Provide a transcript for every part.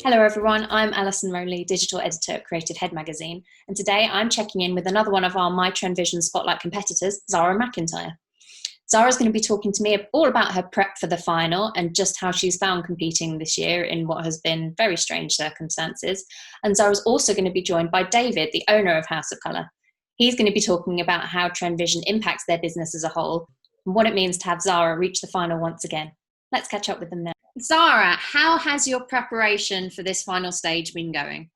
Hello everyone, I'm Alison Rowley, digital editor at Creative Head magazine, and today I'm checking in with another one of our MyTrendVision Spotlight competitors, Zara McIntyre. Zara's going to be talking to me all about her prep for the final and just how she's found competing this year in what has been very strange circumstances. And Zara's also going to be joined by David, the owner of House of Colour. He's going to be talking about how TrendVision impacts their business as a whole and what it means to have Zara reach the final once again. Let's catch up with them now. Zara, how has your preparation for this final stage been going?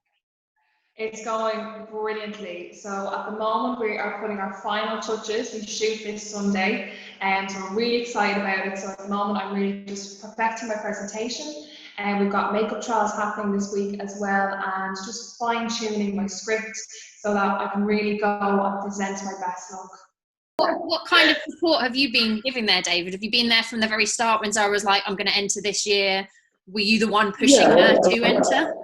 It's going brilliantly. So at the moment we are putting our final touches. We shoot this Sunday, and so I'm really excited about it. So at the moment I'm really just perfecting my presentation, and we've got makeup trials happening this week as well, and just fine-tuning my script so that I can really go and present my best look. What kind of support have you been giving there, David? Have you been there from the very start when Zara was like, I'm going to enter this year? Were you the one pushing her to enter?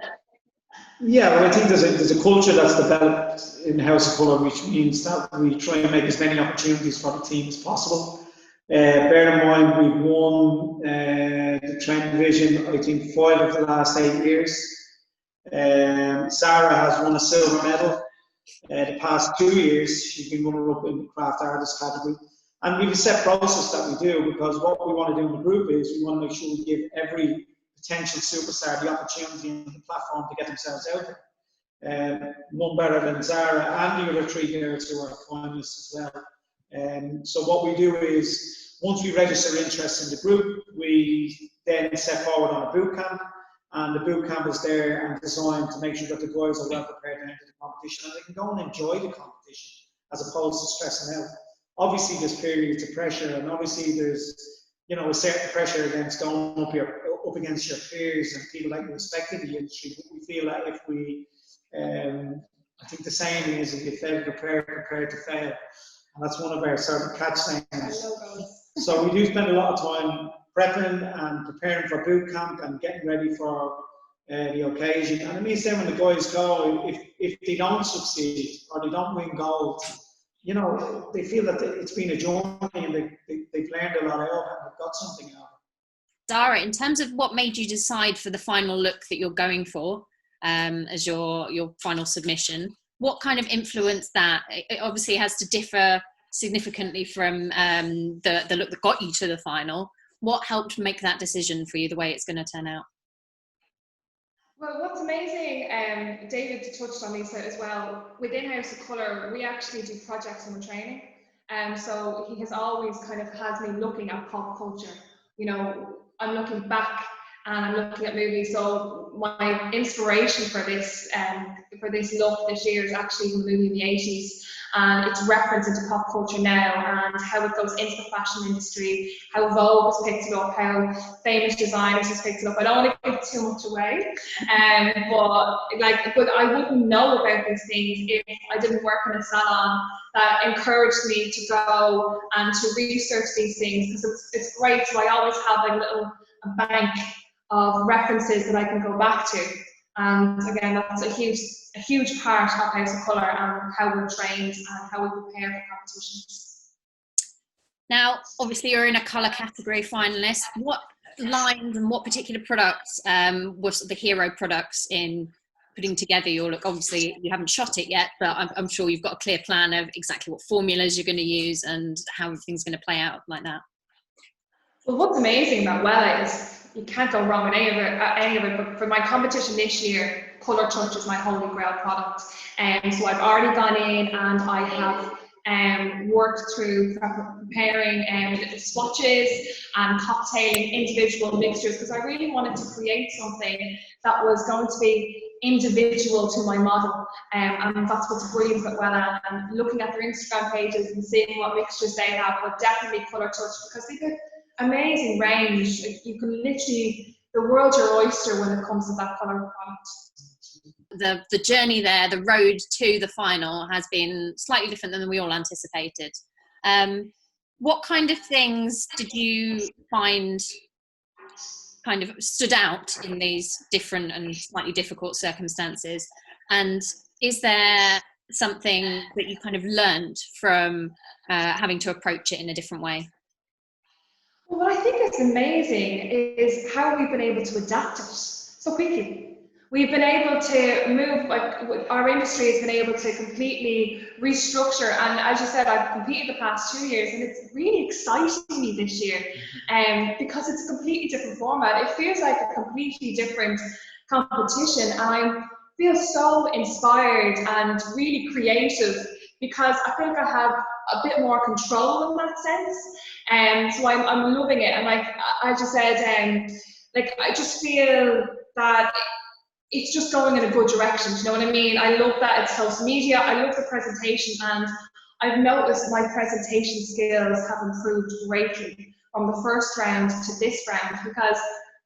Yeah, well, I think there's a culture that's developed in House of Colour, which means that we try and make as many opportunities for the team as possible. Bear in mind, we've won the TrendVision, I think, 5 of the last 8 years. Zara has won a silver medal. The past 2 years, she's been runner-up in the craft artist category. And we have a set process that we do, because what we want to do in the group is we want to make sure we give every potential superstar the opportunity and the platform to get themselves out there. None better than Zara and the other 3 girls who are finalists as well. So what we do is, once we register interest in the group, we then set forward on a boot camp. And the boot camp is there and designed to make sure that the guys are well prepared to enter the competition and they can go and enjoy the competition as opposed to stressing out. Obviously, there's periods of pressure, and obviously there's a certain pressure against going up against your peers and people that you respect in the industry. But we feel that if we, I think the saying is, if you fail to prepare, prepare to fail, and that's one of our sort of catch sayings. So we do spend a lot of time prepping and preparing for boot camp and getting ready for the occasion. And it means then when the guys go, if they don't succeed or they don't win gold, they feel that it's been a journey and they've learned a lot out of it and they've got something out of it. Zara, in terms of what made you decide for the final look that you're going for as your final submission, what kind of influenced that? It obviously has to differ significantly from the look that got you to the final. What helped make that decision for you, the way it's going to turn out? Well, what's amazing, David touched on this as well, within House of Colour, we actually do projects and training. So he has always kind of has me looking at pop culture. I'm looking back and I'm looking at movies. So my inspiration for this look this year is actually a movie in the 80s. And it's reference into pop culture now and how it goes into the fashion industry, how Vogue has picked it up, how famous designers has picked it up. I don't want to give too much away, but I wouldn't know about these things if I didn't work in a salon that encouraged me to go and to research these things, because it's great. So I always have a bank of references that I can go back to. And again, that's a huge part of House of Colour and how we're trained and how we prepare for competitions. Now, obviously, you're in a colour category finalist. What lines and what particular products was the hero products in putting together your look? Obviously, you haven't shot it yet, but I'm sure you've got a clear plan of exactly what formulas you're going to use and how everything's going to play out like that. Well, what's amazing about Wella is you can't go wrong with any of it. But for my competition this year, Colour Touch is my holy grail product. So I've already gone in and I have worked through preparing swatches and cocktailing individual mixtures, because I really wanted to create something that was going to be individual to my model. And that's what's brilliant about Wella. And looking at their Instagram pages and seeing what mixtures they have, but definitely Colour Touch, because they do amazing range. You can literally, the world's your oyster when it comes to that colour product. The journey there, the road to the final, has been slightly different than we all anticipated. What kind of things did you find kind of stood out in these different and slightly difficult circumstances? And is there something that you kind of learned from having to approach it in a different way? Well, what I think is amazing is how we've been able to adapt it so quickly. we've been able to move, like our industry has been able to completely restructure. And as you said, I've competed the past 2 years, and it's really exciting me this year, because it's a completely different format. It feels like a completely different competition, and I feel so inspired and really creative because I think I have a bit more control in that sense. And so I'm loving it. And like I just said, like I just feel that it's just going in a good direction. Do you know what I mean? I love that it's social media. I love the presentation, and I've noticed my presentation skills have improved greatly from the first round to this round, because,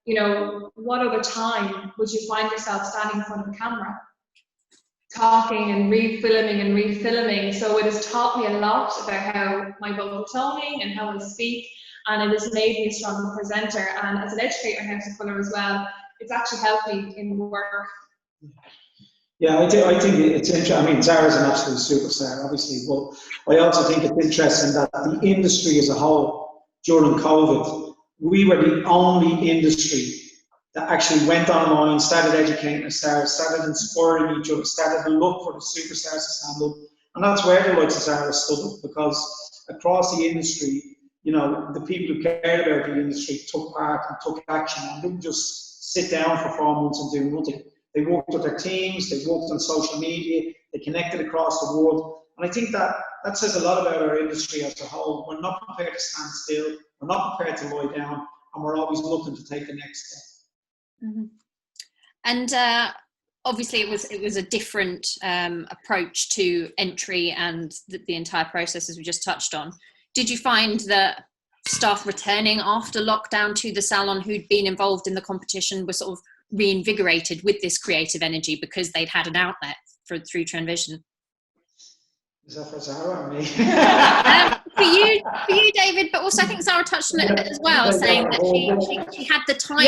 you know, what other time would you find yourself standing in front of a camera talking and refilming? So it has taught me a lot about how my vocal toning and how I speak, and it has made me a stronger presenter. And as an educator in House of Colour as well, it's actually helped me in work. Yeah, I think it's interesting. I mean, Zara's an absolute superstar, obviously, but I also think it's interesting that the industry as a whole, during COVID, we were the only industry that actually went online, started educating ourselves, started inspiring each other, started to look for the superstars to stand up. And that's where the likes of Zara stood up, because across the industry, you know, the people who cared about the industry took part and took action, and didn't just sit down for 4 months and do nothing. They worked with their teams, they worked on social media, they connected across the world. And I think that says a lot about our industry as a whole. We're not prepared to stand still, we're not prepared to lie down, and we're always looking to take the next step. Mm-hmm. And obviously it was a different approach to entry and the entire process, as we just touched on. Did you find that staff returning after lockdown to the salon who'd been involved in the competition were sort of reinvigorated with this creative energy because they'd had an outlet through TrendVision? Is that for Zara or me? For you, David, but also I think Zara touched on it a bit as well, saying that she had the time.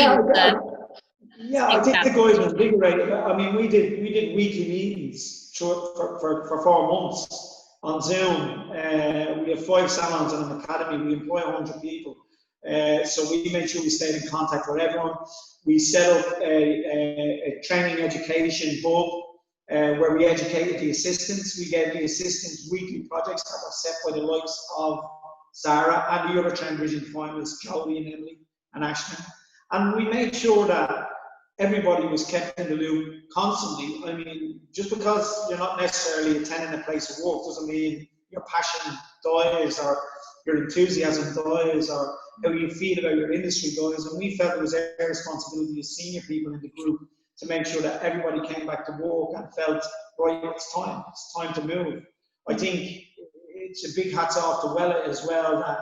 Yeah, I think the guys were invigorated. I mean, we did weekly meetings for 4 months on Zoom. We have 5 salons and an academy. We employ 100 people. So we made sure we stayed in contact with everyone. We set up a training education hub where we educated the assistants. We gave the assistants weekly projects that were set by the likes of Zara and the other TrendVision finalists, Jodie and Emily and Ashton. And we made sure that everybody was kept in the loop constantly. I mean, just because you're not necessarily attending a place of work doesn't mean your passion dies or your enthusiasm dies or how you feel about your industry dies. And we felt it was our responsibility as senior people in the group to make sure that everybody came back to work and felt, right, it's time to move. I think it's a big hats off to Wella as well, that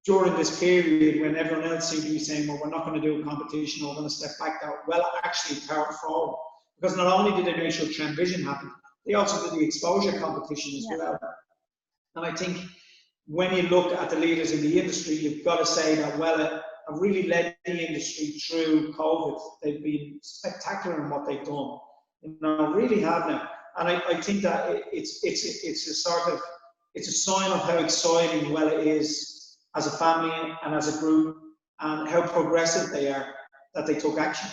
during this period when everyone else seemed to be saying, well, we're not going to do a competition, or we're going to step back, that Wella actually powered forward. Because not only did they make sure TrendVision happened, they also did the exposure competition as well. And I think when you look at the leaders in the industry, you've got to say that Wella have really led the industry through COVID. They've been spectacular in what they've done. You know, really have now. And I think that it's a sign of how exciting Wella is as a family and as a group, and how progressive they are, that they took action.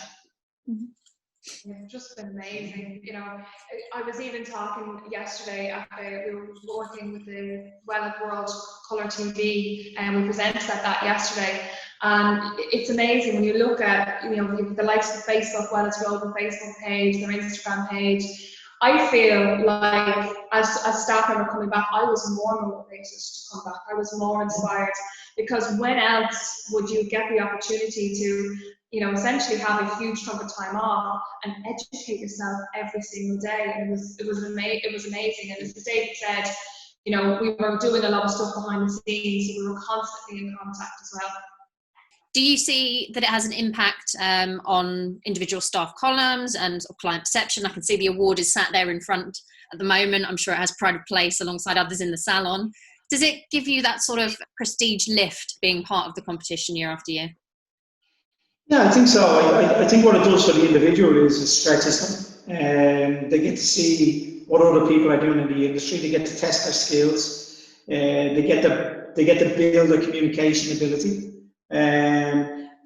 Mm-hmm. Yeah, just been amazing. You know, I was even talking yesterday after we were working with the Wella World Colour TV, and we presented at that yesterday. And it's amazing when you look at, you know, the likes of Facebook, Wella's Global Facebook page, their Instagram page. I feel like as staff member coming back, I was more motivated to come back. I was more inspired, because when else would you get the opportunity to, you know, essentially have a huge chunk of time off and educate yourself every single day? And it was amazing. And as David said, you know, we were doing a lot of stuff behind the scenes, so we were constantly in contact as well. Do you see that it has an impact on individual staff columns and client perception? I can see the award is sat there in front at the moment. I'm sure it has pride of place alongside others in the salon. Does it give you that sort of prestige lift being part of the competition year after year? Yeah, I think so. I think what it does for the individual is it stretches them. They get to see what other people are doing in the industry. They get to test their skills. They get to build their communication ability.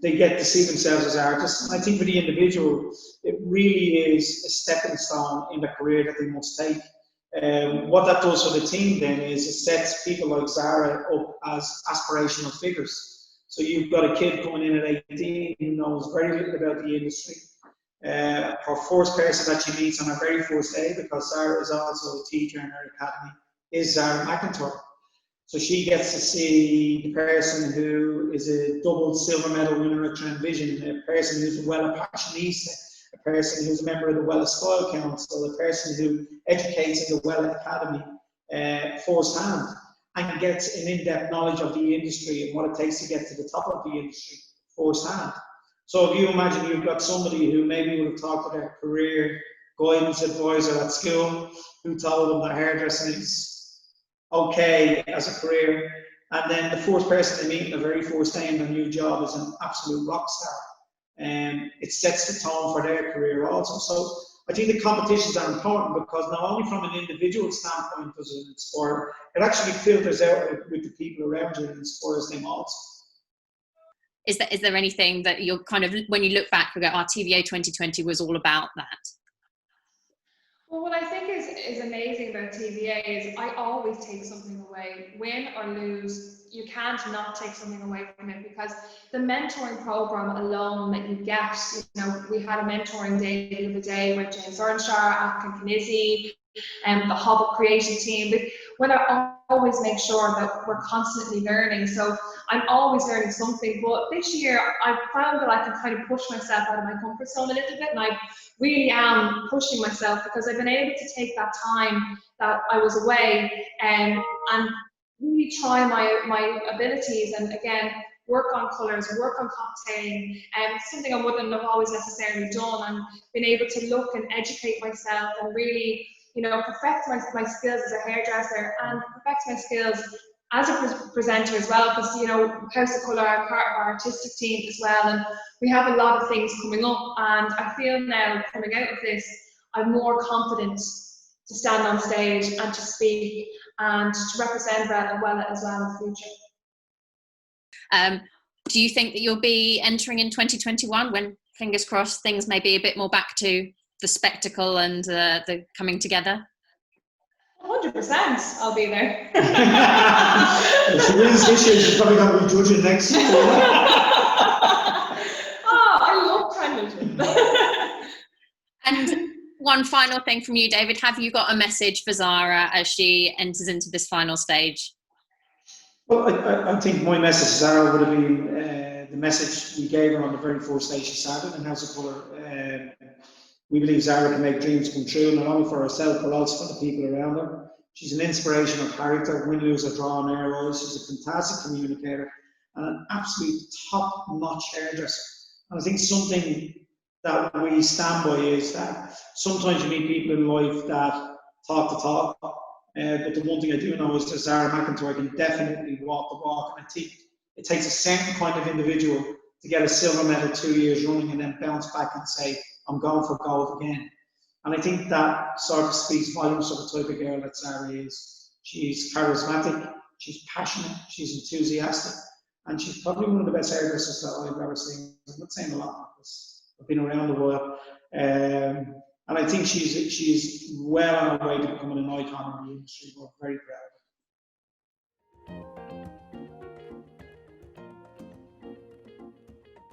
they get to see themselves as artists. And I think for the individual, it really is a stepping stone in the career that they must take. What that does for the team then is it sets people like Zara up as aspirational figures. So you've got a kid coming in at 18 who knows very little about the industry. Her first person that she meets on her very first day, because Zara is also a teacher in her academy, is Zara McIntyre. So she gets to see the person who is a double silver medal winner at TrendVision, a person who's a Wella passionista, a person who's a member of the Wella Style Council, a person who educates in the Wella Academy firsthand, and gets an in-depth knowledge of the industry and what it takes to get to the top of the industry firsthand. So if you imagine you've got somebody who maybe would have talked to their career guidance advisor at school, who told them that hairdressing is okay as a career, and then the first person they meet the very first day in their new job is an absolute rock star. It sets the tone for their career also. So I think the competitions are important because not only from an individual standpoint does it inspire, it actually filters out with the people around you and inspires them also. Is there anything that you're kind of, when you look back, we go, our TVA 2020 was all about that? Well, what I think is amazing about TVA is I always take something away. Win or lose, you can't not take something away from it, because the mentoring program alone that you get, we had a mentoring day the other day with James Earnshaw, Atkin Kinizzi, and the Hobbit creation team. But when I always make sure that we're constantly learning. So I'm always learning something. But this year I've found that I can kind of push myself out of my comfort zone a little bit, and I really am pushing myself because I've been able to take that time that I was away and really try my abilities, and again work on colours, work on cocktailing, and something I wouldn't have always necessarily done, and been able to look and educate myself and really perfect my skills as a hairdresser and perfect my skills as a presenter as well, because House of Colour are part of our artistic team as well, and we have a lot of things coming up, and I feel now coming out of this I'm more confident to stand on stage and to speak and to represent Wella as well in the future. Do you think that you'll be entering in 2021 when, fingers crossed, things may be a bit more back to the spectacle and the coming together? 100%, I'll be there. If she wins this year, she's probably going to be judging next year. I love TrendVision. And one final thing from you, David, have you got a message for Zara as she enters into this final stage? Well, I think my message to Zara would have been the message we gave her on the very first day she started in House of Colour. We believe Zara can make dreams come true, not only for herself, but also for the people around her. She's an inspirational character, win, lose or draw in her eyes. She's a fantastic communicator and an absolute top-notch hairdresser. And I think something that we stand by is that sometimes you meet people in life that talk the talk, but the one thing I do know is that Zara McIntyre can definitely walk the walk, and I think it takes a certain kind of individual to get a silver medal 2 years running and then bounce back and say, I'm going for gold again. And I think that sort of speaks volumes of the type of girl that Zara is. She's charismatic, she's passionate, she's enthusiastic, and she's probably one of the best hairdressers that I've ever seen. I'm not saying a lot because I've been around the world. And I think she's well on her way to becoming an icon in the industry. We're very proud of her.